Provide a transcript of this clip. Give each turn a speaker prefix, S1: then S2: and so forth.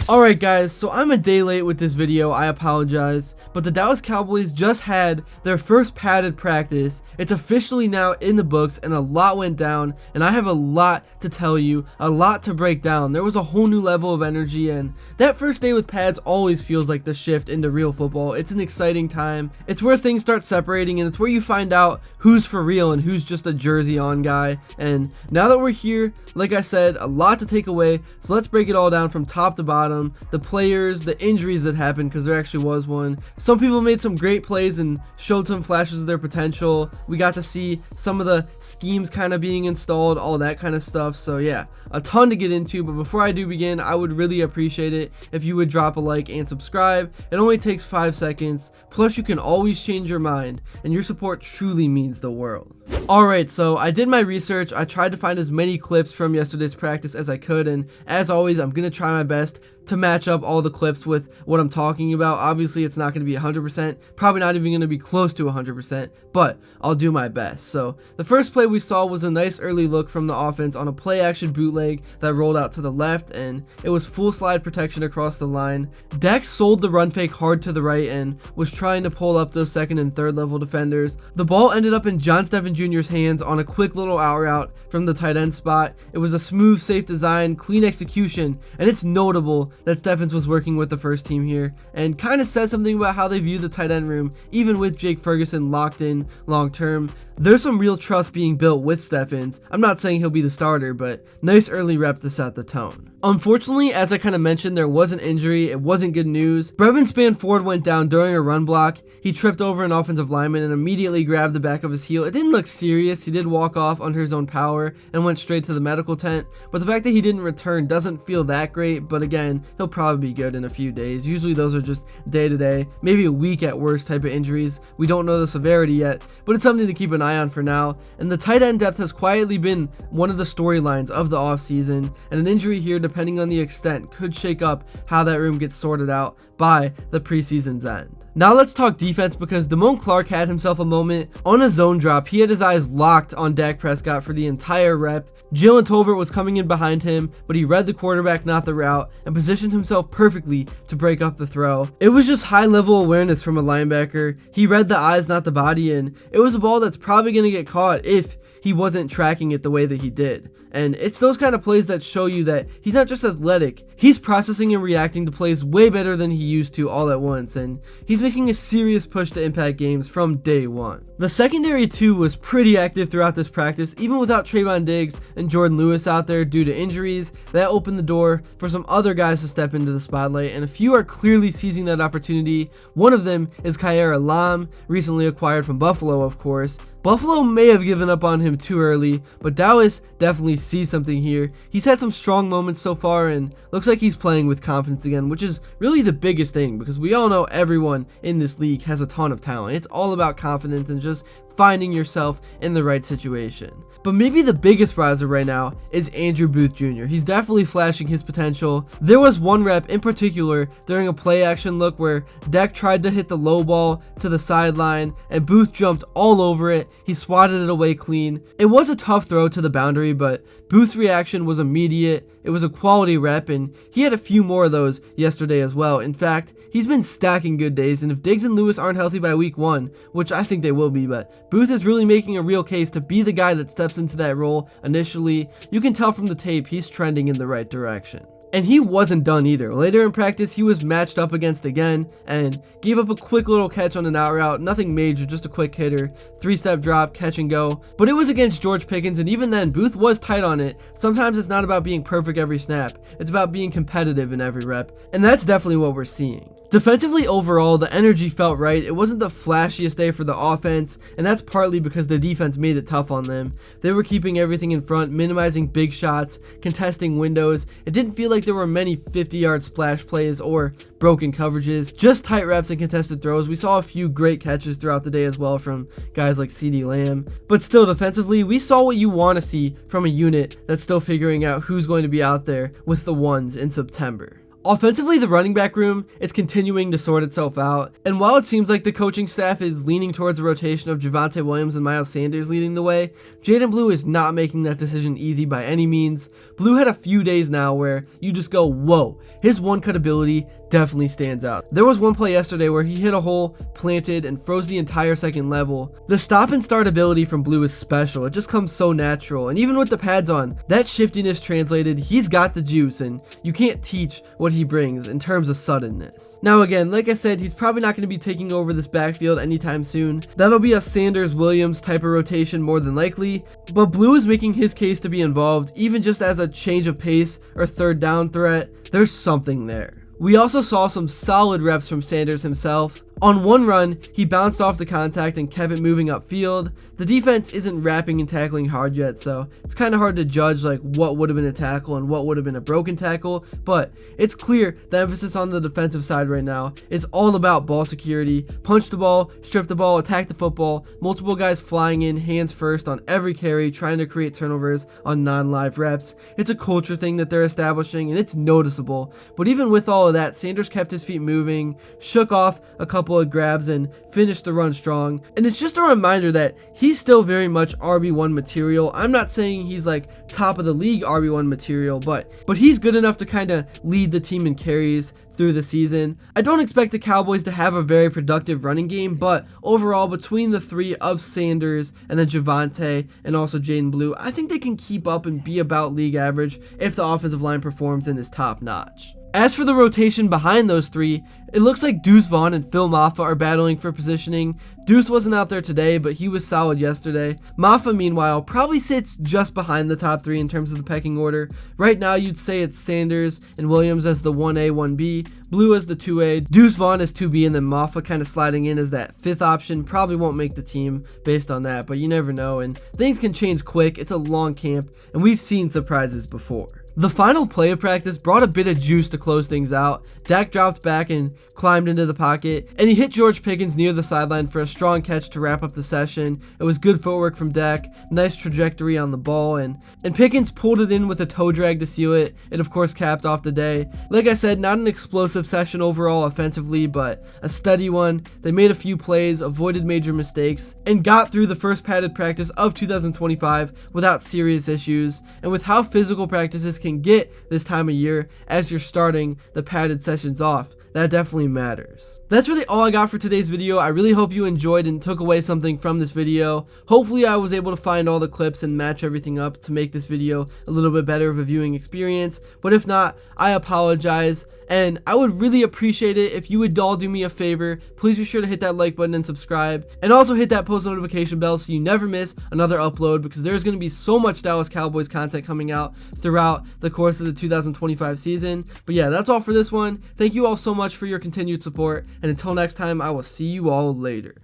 S1: Alright guys, so I'm a day late with this video, I apologize, but the Dallas Cowboys just had their first padded practice. It's officially now in the books and a lot went down, and I have a lot to tell you, a lot to break down. There was a whole new level of energy, and that first day with pads always feels like the shift into real football. It's an exciting time. It's where things start separating, and it's where you find out who's for real and who's just a jersey on guy. And now that we're here, like I said, a lot to take away, so let's break it all down from top to bottom. The players, the injuries that happened, because there actually was one. Some people made some great plays and showed some flashes of their potential. We got to see some of the schemes kind of being installed, all that kind of stuff. So yeah, a ton to get into, but before I do begin, I would really appreciate it if you would drop a like and subscribe. It only takes 5 seconds, plus you can always change your mind, and your support truly means the world. Alright, so I did my research. I tried to find as many clips from yesterday's practice as I could, and as always, I'm going to try my best to match up all the clips with what I'm talking about. Obviously, it's not going to be 100%, probably not even going to be close to 100%, but I'll do my best. So the first play we saw was a nice early look from the offense on a play action bootleg that rolled out to the left, and it was full slide protection across the line. Dak sold the run fake hard to the right and was trying to pull up those second and third level defenders. The ball ended up in John Steffen Jr.'s hands on a quick little out route from the tight end spot. It was a smooth, safe design, clean execution, and it's notable that Steffens was working with the first team here, and kind of says something about how they view the tight end room, even with Jake Ferguson locked in long term. There's some real trust being built with Steffens. I'm not saying he'll be the starter, but nice early rep to set the tone. Unfortunately, as I kind of mentioned, there was an injury. It wasn't good news. Brevin Spanford went down during a run block. He tripped over an offensive lineman and immediately grabbed the back of his heel. It didn't look serious. He did walk off under his own power and went straight to the medical tent, but the fact that he didn't return doesn't feel that great. But again, he'll probably be good in a few days. Usually those are just day-to-day, maybe a week at worst type of injuries. We don't know the severity yet, but it's something to keep an eye on for now. And the tight end depth has quietly been one of the storylines of the offseason, and an injury here, depending on the extent, could shake up how that room gets sorted out by the preseason's end. Now let's talk defense, because Damone Clark had himself a moment on a zone drop. He had his eyes locked on Dak Prescott for the entire rep. Jalen Tolbert was coming in behind him, but he read the quarterback, not the route, and positioned himself perfectly to break up the throw. It was just high level awareness from a linebacker. He read the eyes, not the body, and it was a ball that's probably going to get caught if he wasn't tracking it the way that he did. And it's those kind of plays that show you that he's not just athletic, he's processing and reacting to plays way better than he used to all at once, and he's making a serious push to impact games from day one. The secondary too was pretty active throughout this practice, even without Trayvon Diggs and Jordan Lewis out there due to injuries. That opened the door for some other guys to step into the spotlight, and a few are clearly seizing that opportunity. One of them is Ceydier Lamb, recently acquired from Buffalo, of course. Buffalo may have given up on him too early, but Dallas definitely sees something here. He's had some strong moments so far and looks like he's playing with confidence again, which is really the biggest thing, because we all know everyone in this league has a ton of talent. It's all about confidence and just finding yourself in the right situation. But maybe the biggest riser right now is Andrew Booth Jr. He's definitely flashing his potential. There was one rep in particular during a play action look where Dak tried to hit the low ball to the sideline and Booth jumped all over it. He swatted it away clean. It was a tough throw to the boundary, but Booth's reaction was immediate. It was a quality rep, and he had a few more of those yesterday as well. In fact, he's been stacking good days, and if Diggs and Lewis aren't healthy by week 1, which I think they will be, but Booth is really making a real case to be the guy that steps into that role initially. You can tell from the tape he's trending in the right direction. And he wasn't done either. Later in practice, he was matched up against again and gave up a quick little catch on an out route. Nothing major, just a quick hitter. 3-step drop, catch and go. But it was against George Pickens, and even then, Booth was tight on it. Sometimes it's not about being perfect every snap. It's about being competitive in every rep. And that's definitely what we're seeing. Defensively overall, the energy felt right. It wasn't the flashiest day for the offense, and that's partly because the defense made it tough on them. They were keeping everything in front, minimizing big shots, contesting windows. It didn't feel like there were many 50-yard splash plays or broken coverages, just tight reps and contested throws. We saw a few great catches throughout the day as well from guys like CeeDee Lamb. But still, defensively, we saw what you want to see from a unit that's still figuring out who's going to be out there with the ones in September. Offensively, the running back room is continuing to sort itself out, and while it seems like the coaching staff is leaning towards a rotation of Javonte Williams and Miles Sanders leading the way, Jaden Blue is not making that decision easy by any means. Blue had a few days now where you just go, whoa, his one-cut ability definitely stands out. There was one play yesterday where he hit a hole, planted, and froze the entire second level. The stop and start ability from Blue is special. It just comes so natural, and even with the pads on, that shiftiness translated, he's got the juice, and you can't teach what he brings in terms of suddenness. Now again, like I said, he's probably not going to be taking over this backfield anytime soon. That'll be a Sanders-Williams type of rotation more than likely, but Blue is making his case to be involved, even just as a change of pace or third down threat. There's something there. We also saw some solid reps from Sanders himself. On one run, he bounced off the contact and kept it moving upfield. The defense isn't wrapping and tackling hard yet, so it's kind of hard to judge like what would have been a tackle and what would have been a broken tackle, but it's clear the emphasis on the defensive side right now is all about ball security. Punch the ball, strip the ball, attack the football, multiple guys flying in hands first on every carry, trying to create turnovers on non-live reps. It's a culture thing that they're establishing, and it's noticeable, but even with all of that, Sanders kept his feet moving, shook off a couple of grabs, and finished the run strong. And it's just a reminder that he's still very much RB1 material. I'm not saying he's like top of the league RB1 material, but he's good enough to kind of lead the team in carries through the season. I don't expect the Cowboys to have a very productive running game, but overall, between the three of Sanders and then Javonte and also Jaden Blue, I think they can keep up and be about league average if the offensive line performs and is top notch. As for the rotation behind those three, it looks like Deuce Vaughn and Phil Maffa are battling for positioning. Deuce wasn't out there today, but he was solid yesterday. Maffa, meanwhile, probably sits just behind the top three in terms of the pecking order. Right now, you'd say it's Sanders and Williams as the 1A, 1B, Blue as the 2A, Deuce Vaughn as 2B, and then Maffa kind of sliding in as that fifth option. Probably won't make the team based on that, but you never know, and things can change quick. It's a long camp, and we've seen surprises before. The final play of practice brought a bit of juice to close things out. Dak dropped back and climbed into the pocket, and he hit George Pickens near the sideline for a strong catch to wrap up the session. It was good footwork from Dak, nice trajectory on the ball, and Pickens pulled it in with a toe drag to seal it. It of course capped off the day. Like I said, not an explosive session overall offensively, but a steady one. They made a few plays, avoided major mistakes, and got through the first padded practice of 2025 without serious issues. And with how physical practices can get this time of year as you're starting the padded sessions off, that definitely matters. That's really all I got for today's video. I really hope you enjoyed and took away something from this video. Hopefully I was able to find all the clips and match everything up to make this video a little bit better of a viewing experience, but if not, I apologize, and I would really appreciate it if you would all do me a favor. Please be sure to hit that like button and subscribe, and also hit that post notification bell so you never miss another upload, because there's going to be so much Dallas Cowboys content coming out throughout the course of the 2025 season. But yeah, that's all for this one. Thank you all so much for your continued support, and until next time, I will see you all later.